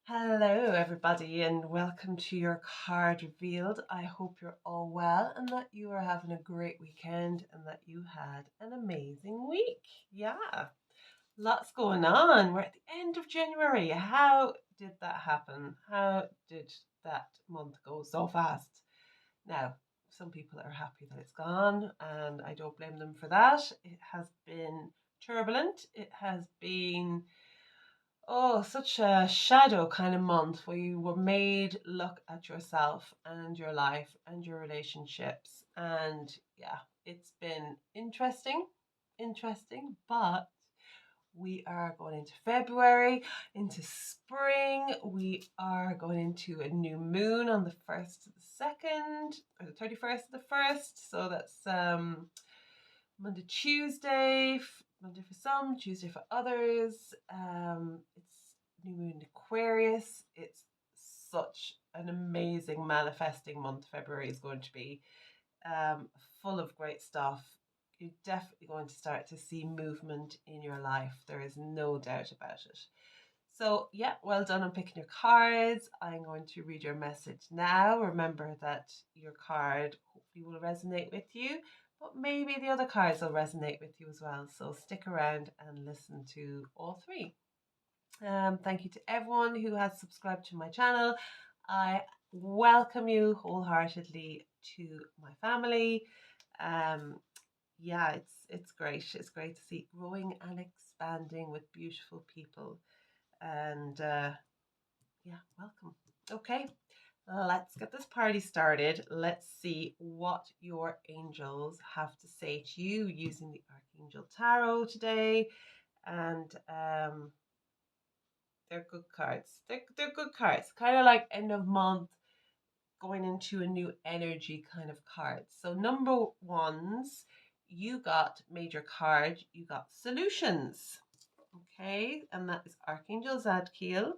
Hello, everybody, and welcome to your card revealed. I hope you're all well and that you are having a great weekend and that you had an amazing week. Yeah, lots going on. We're at the end of January. How did that happen? How did that month go so fast? Now, some people are happy that it's gone, and I don't blame them for that. It has been turbulent, it has been such a shadow kind of month where you were made look at yourself and your life and your relationships. And yeah, it's been interesting, but we are going into February, into spring. We are going into a new moon on the 1st to the 2nd, or the 31st to the 1st. So that's Monday, Tuesday, Monday for some, Tuesday for others. It's new moon in Aquarius. It's such an amazing manifesting month. February is going to be um, full of great stuff. You're definitely going to start to see movement in your life. There is no doubt about it. So, yeah, well done on picking your cards. I'm going to read your message now. Remember that your card hopefully will resonate with you, but maybe the other cards will resonate with you as well. So, stick around and listen to all three. Thank you to everyone who has subscribed to my channel. I welcome you wholeheartedly to my family. Um, yeah, it's great. It's great to see it growing and expanding with beautiful people. And yeah, welcome. Okay, let's get this party started. Let's see what your angels have to say to you using the Archangel Tarot today. And they're good cards. They're good cards. Kind of like end of month, going into a new energy kind of cards. So number ones, you got major card. You got solutions. Okay, and that is Archangel Zadkiel.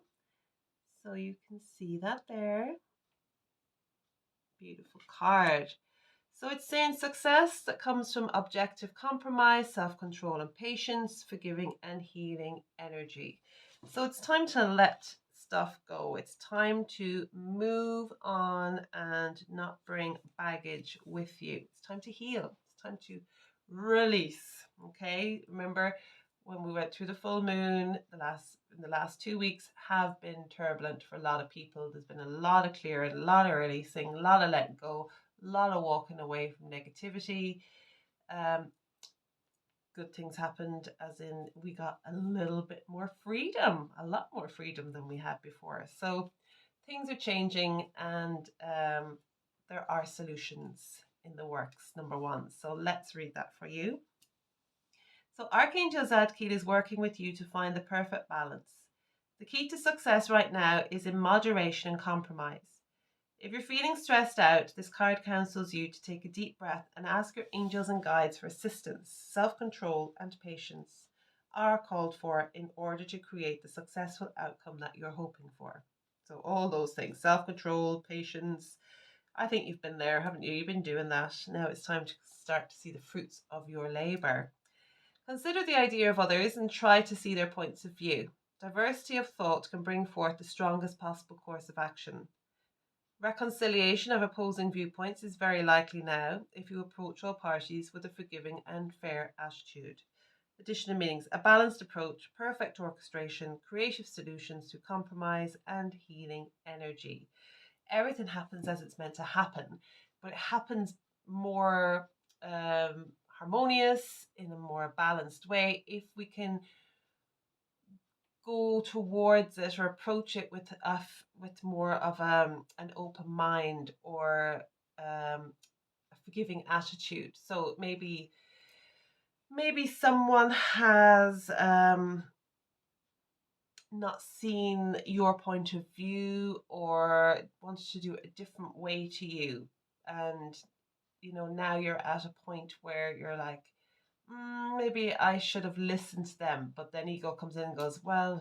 So you can see that there. Beautiful card. So it's saying success that comes from objective compromise, self control, and patience, forgiving and healing energy. So it's time to let stuff go. It's time to move on and not bring baggage with you. It's time to heal. It's time to release. Okay. Remember, when we went through the full moon, in the last 2 weeks have been turbulent for a lot of people. There's been a lot of clearing, a lot of releasing, a lot of letting go, a lot of walking away from negativity. Um, Good things happened, as in we got a little bit more freedom, a lot more freedom than we had before. So things are changing, and there are solutions in the works. Number one. So let's read that for you. So Archangel Zadkiel is working with you to find the perfect balance. The key to success right now is in moderation and compromise. If you're feeling stressed out, this card counsels you to take a deep breath and ask your angels and guides for assistance. Self control and patience are called for in order to create the successful outcome that you're hoping for. So, all those things, self control, patience. I think you've been there, haven't you? You've been doing that. Now it's time to start to see the fruits of your labor. Consider the idea of others and try to see their points of view. Diversity of thought can bring forth the strongest possible course of action. Reconciliation of opposing viewpoints is very likely now if you approach all parties with a forgiving and fair attitude. Additional meanings: a balanced approach, perfect orchestration, creative solutions to compromise, and healing energy. Everything happens as it's meant to happen, but it happens more harmonious, in a more balanced way, if we can go towards it or approach it with more of an open mind, or a forgiving attitude. So maybe someone has not seen your point of view or wants to do it a different way to you, and now you're at a point where you're like, maybe I should have listened to them. But then ego comes in and goes, well,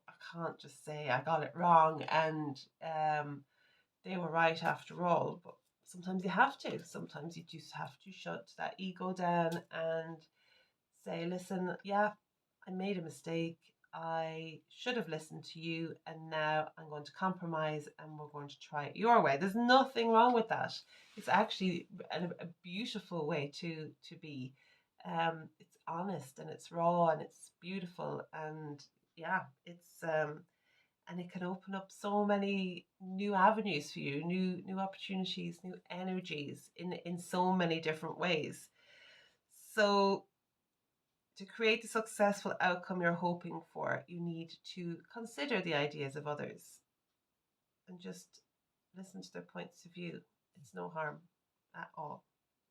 I can't just say I got it wrong and they were right after all. But sometimes you have to. Sometimes you just have to shut that ego down and say, listen, yeah, I made a mistake. I should have listened to you, and now I'm going to compromise and we're going to try it your way. There's nothing wrong with that. It's actually a beautiful way to be. It's honest and it's raw and it's beautiful, and yeah, it's and it can open up so many new avenues for you, new opportunities, new energies in so many different ways. So to create the successful outcome you're hoping for, you need to consider the ideas of others and just listen to their points of view. It's no harm at all.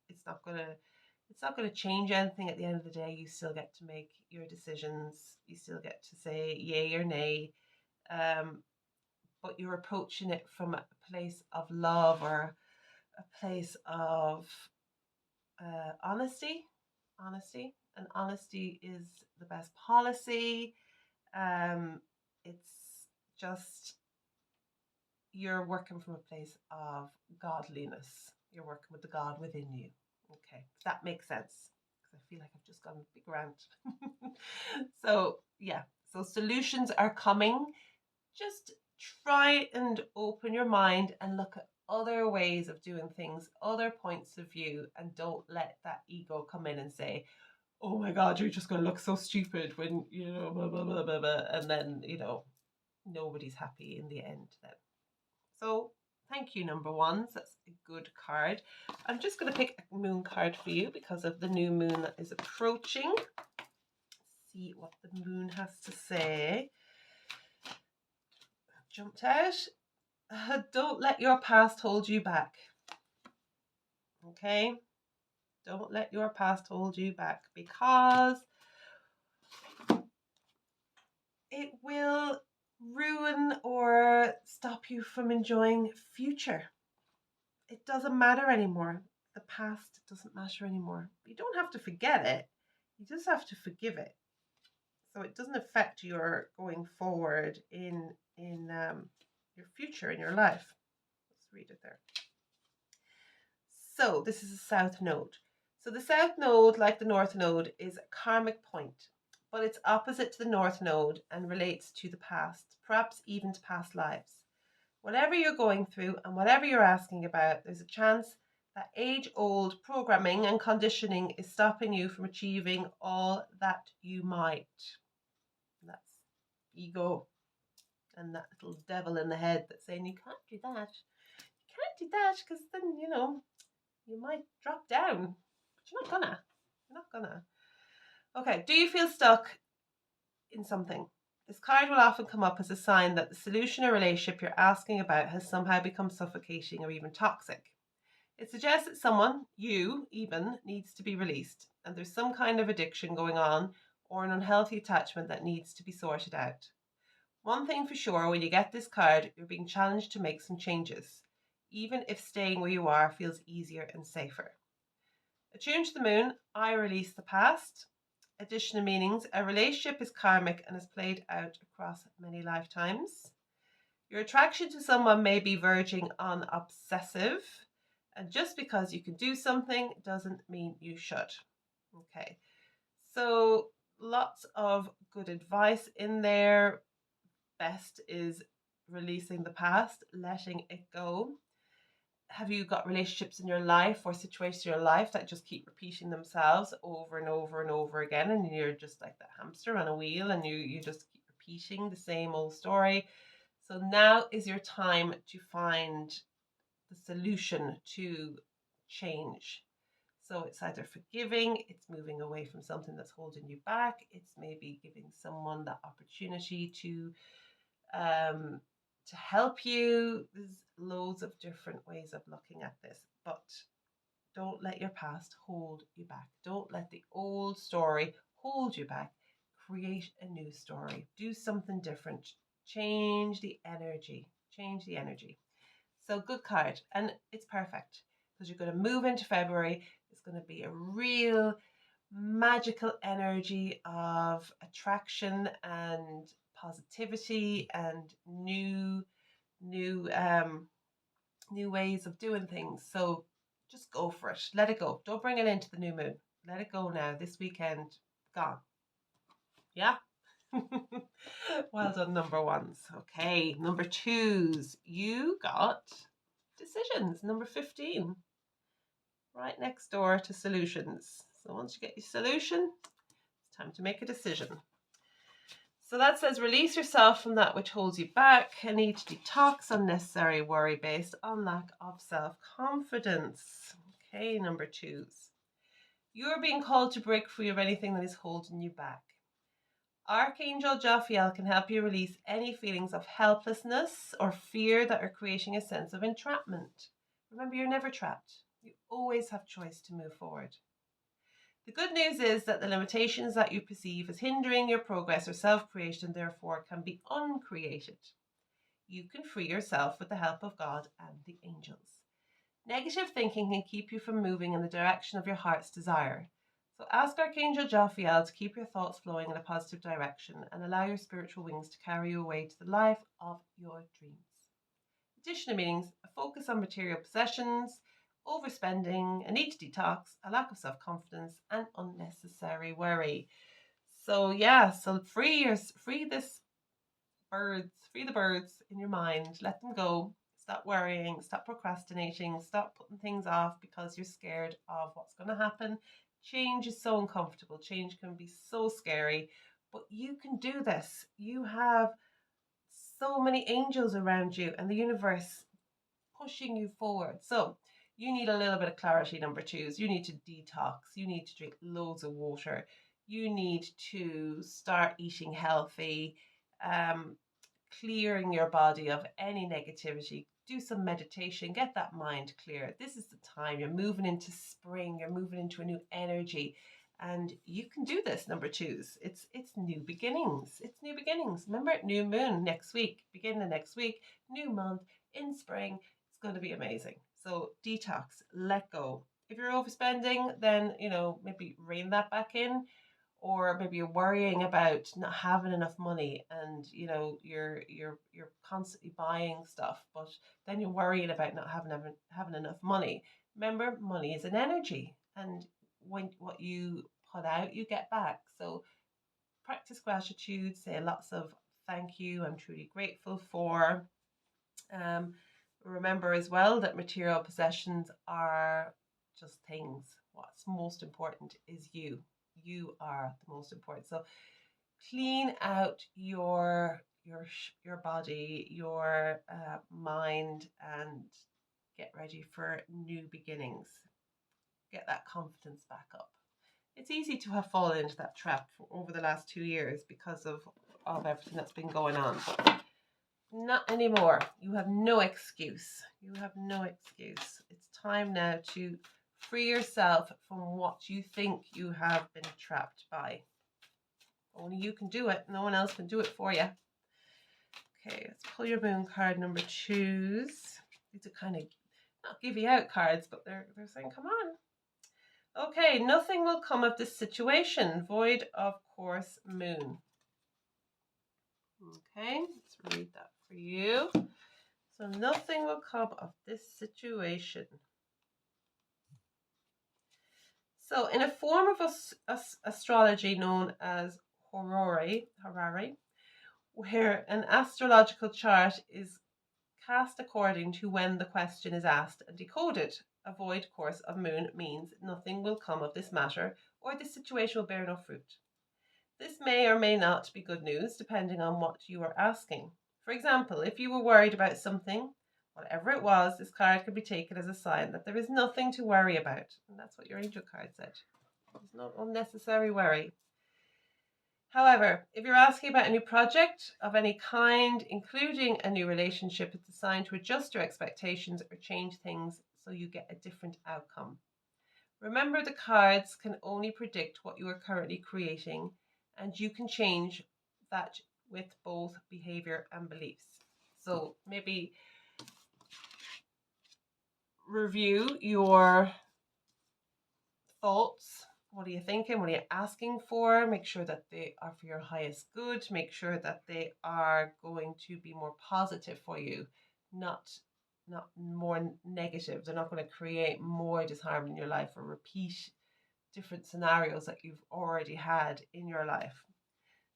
It's not gonna it's not gonna change anything at the end of the day. You still get to make your decisions. You still get to say yay or nay. Um, but you're approaching it from a place of love or a place of honesty. Honesty. And honesty is the best policy. It's just you're working from a place of godliness. You're working with the God within you. Okay, if that makes sense. Because I feel like I've just gone a big rant. So yeah, so solutions are coming. Just try and open your mind and look at other ways of doing things, other points of view, and don't let that ego come in and say, oh my God, you're just going to look so stupid when, blah, blah, blah, blah, blah. And then, nobody's happy in the end then. So thank you, number ones. That's a good card. I'm just going to pick a moon card for you because of the new moon that is approaching. Let's see what the moon has to say. Jumped out. Don't let your past hold you back. Okay? Don't let your past hold you back because it will ruin or stop you from enjoying future. It doesn't matter anymore. The past doesn't matter anymore. You don't have to forget it. You just have to forgive it. So it doesn't affect your going forward in your future in your life. Let's read it there. So this is a south node. So the south node, like the north node, is a karmic point, but it's opposite to the north node and relates to the past, perhaps even to past lives. Whatever you're going through and whatever you're asking about, there's a chance that age-old programming and conditioning is stopping you from achieving all that you might. That's ego and that little devil in the head that's saying you can't do that. You can't do that because then, you might drop down. But you're not gonna. You're not gonna. Okay, do you feel stuck in something? This card will often come up as a sign that the solution or relationship you're asking about has somehow become suffocating or even toxic. It suggests that someone, you even, needs to be released, and there's some kind of addiction going on or an unhealthy attachment that needs to be sorted out. One thing for sure, when you get this card, you're being challenged to make some changes, even if staying where you are feels easier and safer. Attuned to the moon, I release the past. Additional meanings: a relationship is karmic and is played out across many lifetimes. Your attraction to someone may be verging on obsessive, and just because you can do something doesn't mean you should. Okay, so lots of good advice in there. Best is releasing the past, letting it go. Have you got relationships in your life or situations in your life that just keep repeating themselves over and over and over again, and you're just like the hamster on a wheel and you just keep repeating the same old story? So now is your time to find the solution to change. So it's either forgiving, it's moving away from something that's holding you back, it's maybe giving someone that opportunity um, to help you. There's loads of different ways of looking at this, but don't let your past hold you back. Don't let the old story hold you back. Create a new story. Do something different. Change the energy. Change the energy. So good card. And it's perfect because you're going to move into February. It's going to be a real magical energy of attraction and positivity and new new ways of doing things. So just go for it. Let it go. Don't bring it into the new moon. Let it go now. This weekend, gone. Yeah. Well done, number ones. Okay, number twos. You got decisions, number 15. Right next door to solutions. So once you get your solution, it's time to make a decision. So that says release yourself from that which holds you back. I need to detox unnecessary worry based on lack of self-confidence. Okay, number twos. You're being called to break free of anything that is holding you back. Archangel Jophiel can help you release any feelings of helplessness or fear that are creating a sense of entrapment. Remember, you're never trapped. You always have choice to move forward. The good news is that the limitations that you perceive as hindering your progress are self-creation, therefore can be uncreated. You can free yourself with the help of God and the angels. Negative thinking can keep you from moving in the direction of your heart's desire. So ask Archangel Jophiel to keep your thoughts flowing in a positive direction and allow your spiritual wings to carry you away to the life of your dreams. Additional meanings: a focus on material possessions, overspending, a need to detox, a lack of self-confidence, and unnecessary worry. So yeah, so free the birds in your mind. Let them go. Stop worrying, stop procrastinating, stop putting things off because you're scared of what's going to happen. Change is so uncomfortable. Change can be so scary, but you can do this. You have so many angels around you and the universe pushing you forward. So you need a little bit of clarity, number twos. You need to detox. You need to drink loads of water. You need to start eating healthy, clearing your body of any negativity. Do some meditation, get that mind clear. This is the time. You're moving into spring, you're moving into a new energy. And you can do this, number twos. It's new beginnings. It's new beginnings. Remember, new moon next week, beginning of next week, new month in spring. It's going to be amazing. So detox, let go. If you're overspending, then maybe rein that back in, or maybe you're worrying about not having enough money, and you're constantly buying stuff, but then you're worrying about not having enough money. Remember, money is an energy, and when what you put out, you get back. So practice gratitude, say lots of thank you, I'm truly grateful for. Remember as well that material possessions are just things. What's most important is you. You are the most important. So clean out your body, your mind, and get ready for new beginnings. Get that confidence back up. It's easy to have fallen into that trap over the last 2 years because of everything that's been going on. But not anymore. You have no excuse. You have no excuse. It's time now to free yourself from what you think you have been trapped by. Only you can do it. No one else can do it for you. Okay, let's pull your moon card, number twos. These are kind of not give you out cards, but they're saying, come on. Okay, nothing will come of this situation. Void of course, moon. Okay, let's read that for you. So nothing will come of this situation. So in a form of astrology known as Horary, where an astrological chart is cast according to when the question is asked and decoded, a void course of moon means nothing will come of this matter, or this situation will bear no fruit. This may or may not be good news, depending on what you are asking. For example, if you were worried about something, whatever it was, this card could be taken as a sign that there is nothing to worry about. And that's what your angel card said. There's no unnecessary worry. However, if you're asking about a new project of any kind, including a new relationship, it's a sign to adjust your expectations or change things so you get a different outcome. Remember, the cards can only predict what you are currently creating, and you can change that with both behavior and beliefs. So maybe review your thoughts. What are you thinking? What are you asking for? Make sure that they are for your highest good. Make sure that they are going to be more positive for you, not more negative. They're not going to create more disharmony in your life or repeat different scenarios that you've already had in your life.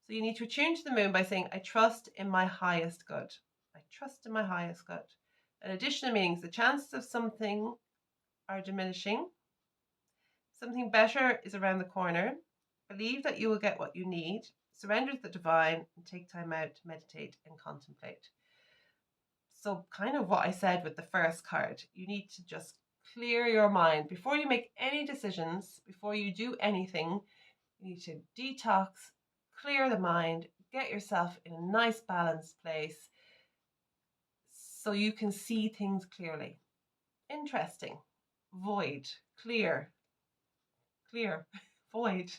So you need to attune to the moon by saying, I trust in my highest good. I trust in my highest good. An additional meanings, the chances of something are diminishing. Something better is around the corner. Believe that you will get what you need. Surrender to the divine and take time out to meditate and contemplate. So, kind of what I said with the first card, you need to just clear your mind before you make any decisions, before you do anything. You need to detox, clear the mind, get yourself in a nice balanced place so you can see things clearly. Interesting. Void, clear, void,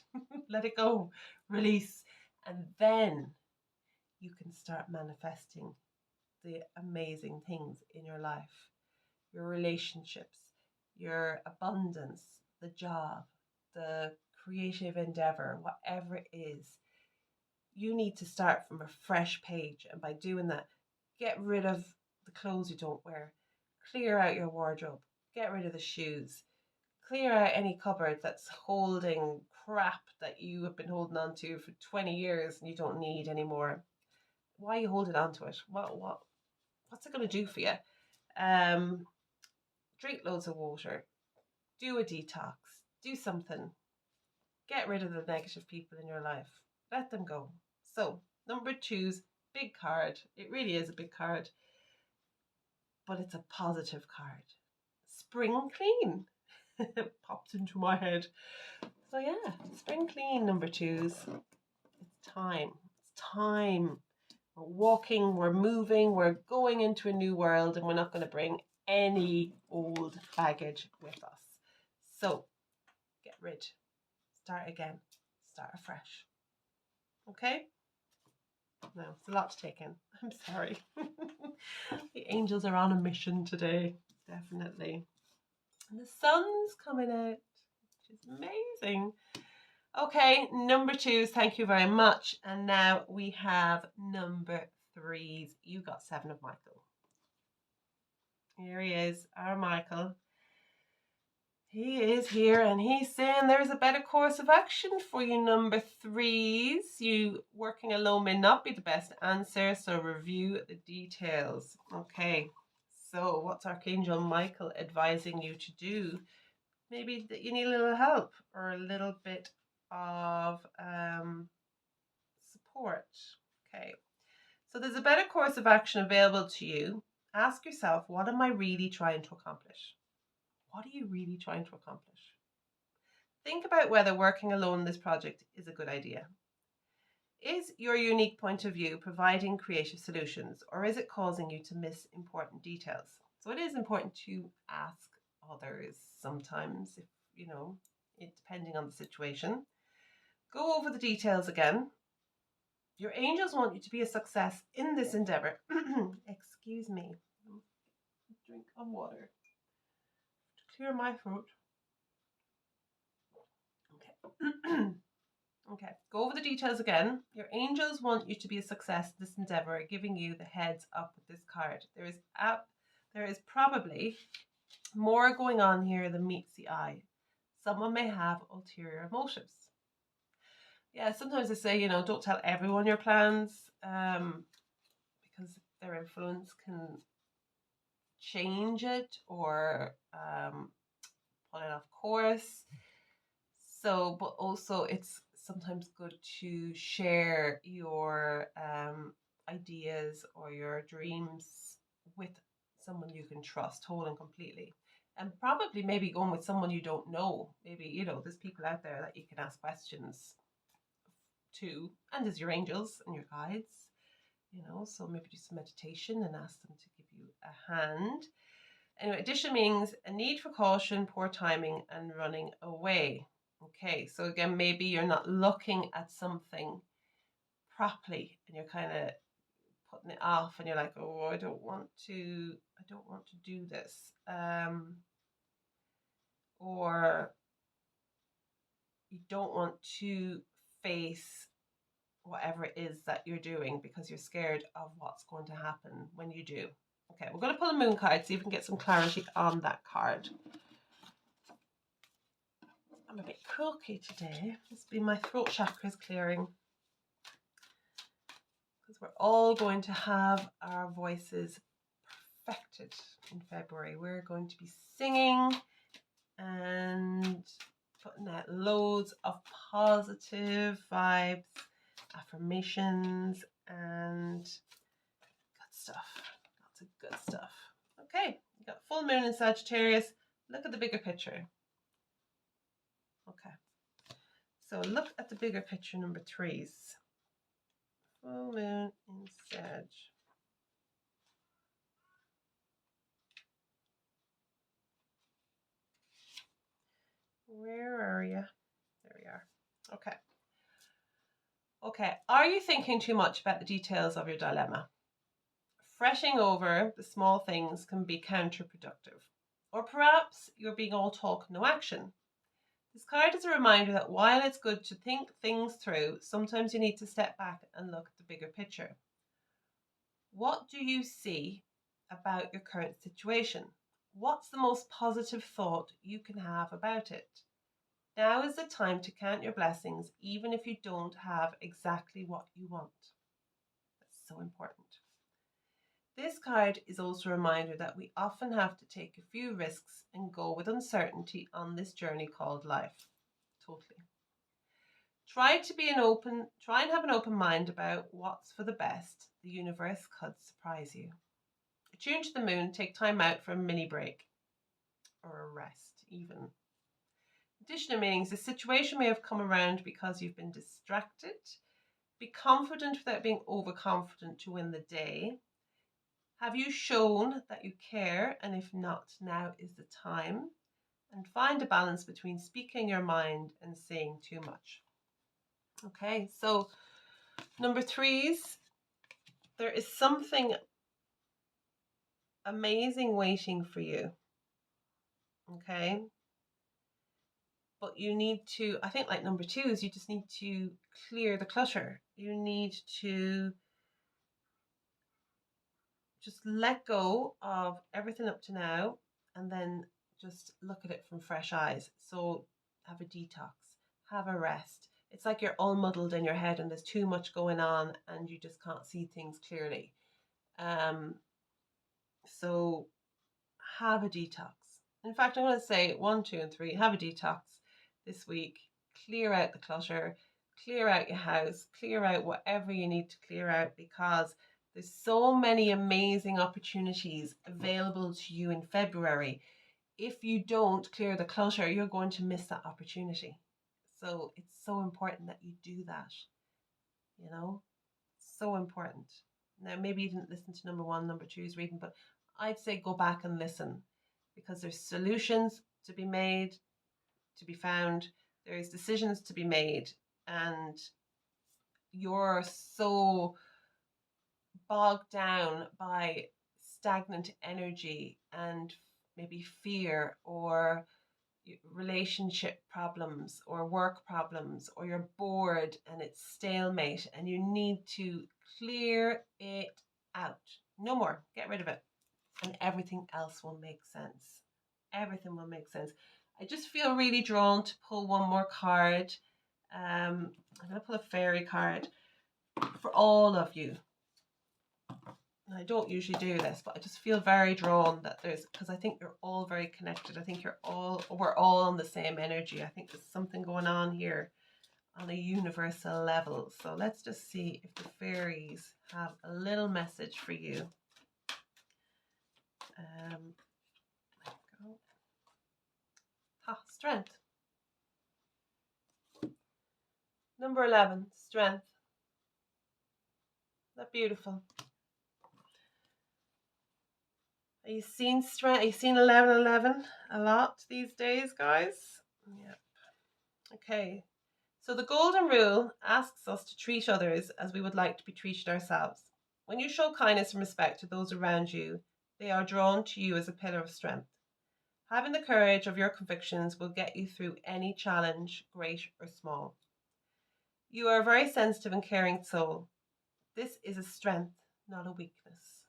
let it go, release, and then you can start manifesting the amazing things in your life, your relationships, your abundance, the job, the creative endeavor, whatever it is. You need to start from a fresh page, and by doing that, get rid of the clothes you don't wear, clear out your wardrobe, get rid of the shoes, clear out any cupboard that's holding crap that you have been holding on to for 20 years and you don't need anymore. Why are you holding on to it? What's it going to do for you? Drink loads of water, do a detox, do something. Get rid of the negative people in your life. Let them go. So, number 2's big card. It really is a big card, but it's a positive card. Spring clean. Popped into my head. So yeah, spring clean, number 2's. It's time. It's time. We're walking, we're moving, we're going into a new world, and we're not going to bring any old baggage with us. So get rid. Start again. Start afresh. Okay? No, it's a lot to take in. I'm sorry. The angels are on a mission today. Definitely. And the sun's coming out, which is amazing. Okay, number 2's, thank you very much. And now we have number 3's. You got 7 of Michael. Here he is, our Michael. He is here and he's saying there's a better course of action for you, number 3's. You working alone may not be the best answer, so review the details. Okay, so what's Archangel Michael advising you to do? Maybe that you need a little help or a little bit of support. Okay, so there's a better course of action available to you. Ask yourself, what am I really trying to accomplish? What are you really trying to accomplish? Think about whether working alone in this project is a good idea. Is your unique point of view providing creative solutions, or is it causing you to miss important details? So it is important to ask others sometimes, if you know, depending on the situation. Go over the details again. Your angels want you to be a success in this endeavor. Excuse me. Drink of water to clear my throat. Okay. Okay, go over the details again. Your angels want you to be a success in this endeavor, giving you the heads up with this card. There is probably more going on here than meets the eye. Someone may have ulterior motives. Yeah, sometimes they say, don't tell everyone your plans, because their influence can change it or pull it off course. So, but also it's sometimes good to share your ideas or your dreams with someone you can trust whole and completely. And probably maybe going with someone you don't know. Maybe, there's people out there that you can ask questions to, and there's your angels and your guides, so maybe do some meditation and ask them to give you a hand. Anyway, addition means a need for caution, poor timing, and running away. Okay, so again, maybe you're not looking at something properly and you're kind of putting it off and you're like, oh, I don't want to do this. Or you don't want to face whatever it is that you're doing because you're scared of what's going to happen when you do. Okay, we're going to pull a moon card, see if we can get some clarity on that card. I'm a bit croaky today. Must be my throat chakra is clearing. because we're all going to have our voices perfected in February. We're going to be singing and putting out loads of positive vibes, affirmations, and good stuff. Lots of good stuff. Okay, you got full moon in Sagittarius. Look at the bigger picture. Okay, so look at the bigger picture, number threes. Full moon in Sag. Where are you? There we are. Okay. Okay, are you thinking too much about the details of your dilemma? Fretting over the small things can be counterproductive. Or perhaps you're being all talk, no action. This card is a reminder that while it's good to think things through, sometimes you need to step back and look at the bigger picture. What do you see about your current situation? What's the most positive thought you can have about it? Now is the time to count your blessings, even if you don't have exactly what you want. That's so important. This card is also a reminder that we often have to take a few risks and go with uncertainty on this journey called life. Totally. Try and have an open mind about what's for the best. The universe could surprise you. Attune to the moon, take time out for a mini break or a rest, even. Additional meanings: the situation may have come around because you've been distracted. Be confident without being overconfident to win the day. Have you shown that you care? And if not, now is the time. And find a balance between speaking your mind and saying too much. Okay, so number threes, there is something amazing waiting for you. Okay, but you need to, I think, like number twos, you just need to clear the clutter. You need to just let go of everything up to now and then just look at it from fresh eyes. So have a detox, have a rest. It's like you're all muddled in your head and there's too much going on and you just can't see things clearly. So have a detox. In fact, I'm going to say 1, 2, and 3. Have a detox this week. Clear out the clutter, clear out your house, clear out whatever you need to clear out, because there's so many amazing opportunities available to you in February. If you don't clear the clutter, you're going to miss that opportunity. So it's so important that you do that. You know, so important. Now, maybe you didn't listen to number 1, number 2's reading, but I'd say go back and listen, because there's solutions to be made, to be found. There's decisions to be made, and you're so bogged down by stagnant energy and maybe fear or relationship problems or work problems, or you're bored and it's stalemate and you need to clear it out. No more. Get rid of it. And everything else will make sense. Everything will make sense. I just feel really drawn to pull one more card. I'm going to pull a fairy card for all of you. And I don't usually do this, but I just feel very drawn that because I think you're all very connected. I think we're all on the same energy. I think there's something going on here on a universal level. So let's just see if the fairies have a little message for you. There we go. Strength. Number 11, strength. Isn't that beautiful? Are you seeing strength? Are you seeing 1111 a lot these days, guys? Yep. Okay. So the golden rule asks us to treat others as we would like to be treated ourselves. When you show kindness and respect to those around you, they are drawn to you as a pillar of strength. Having the courage of your convictions will get you through any challenge, great or small. You are a very sensitive and caring soul. This is a strength, not a weakness.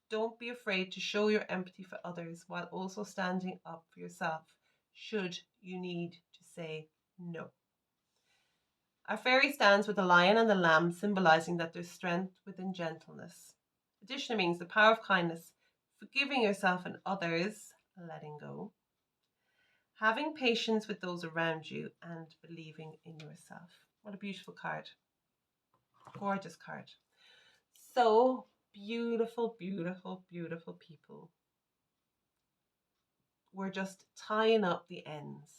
Don't be afraid to show your empathy for others while also standing up for yourself should you need to say no. Our fairy stands with the lion and the lamb, symbolizing that there's strength within gentleness. Additionally means the power of kindness, forgiving yourself and others, letting go, having patience with those around you, and believing in yourself. What a beautiful card. Gorgeous card. So beautiful, beautiful, beautiful people. We're just tying up the ends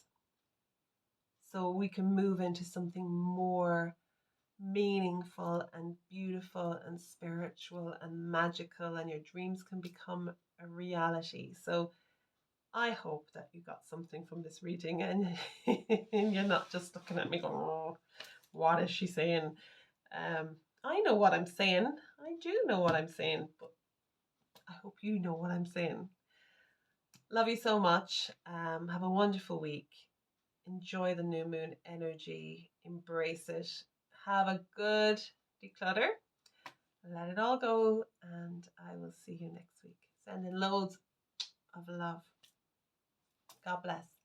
so we can move into something more meaningful and beautiful and spiritual and magical, and your dreams can become a reality. So I hope that you got something from this reading, and you're not just looking at me going, oh, what is she saying? I know what I'm saying. I do know what I'm saying, but I hope you know what I'm saying. Love you so much. Have a wonderful week. Enjoy the new moon energy. Embrace it. Have a good declutter. Let it all go. And I will see you next week. Sending loads of love. God bless.